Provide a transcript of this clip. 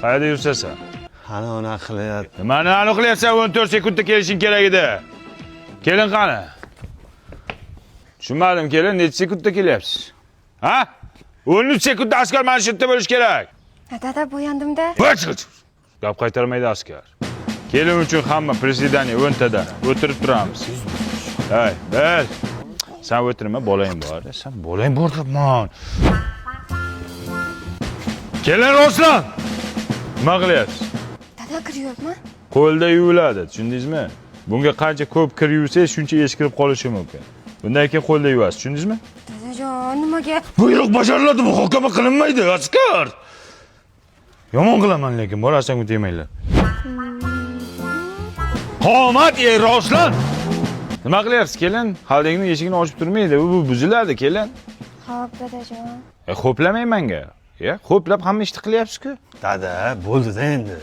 Qayerda yursasan? Ana unaqa qilyapti. Nimani aniqlayapsan? 14 sekundda kelishing kerak edi. Kelin qani? Tushunmadim, kelin, necha sekundda kelyapsiz? Ha? 13 sekundda askar mana shu yerda bo'lish kerak. Dada, bo'yandim-da. Gap qaytarmaydi askar. Kelin uchun hamma presidaniya 10 tadan o'tirib turamiz. Hay, bil. Sen o'tirma, bolang bor. Sen bolang bor debman. Kelin Ruslan. Nima qilyapsiz? Dada, kiryapman. Qo'lda yuviladi, tushundingizmi? Bunga qancha ko'p kir yuvsangiz, shuncha eskirib qolishi mumkin. Bundan keyin qo'lda yuvasiz, tushundingizmi? Dadajon, nimaga? Buyruq bajariladi, muhokama qilinmaydi, askar. Yomon qilaman lekin, borasan tegmanglar. Qomat, ey Ruslan. Nima qilyapsiz, kelin? Xaldingning eshigini ochib turmaydi, bu buziladi, kelin. Xo'p, dadajon. Xo'plamang menga. Ya, xo'plab hamma ishni qilyapsiz-ku. Dada, bo'ldi-da endi.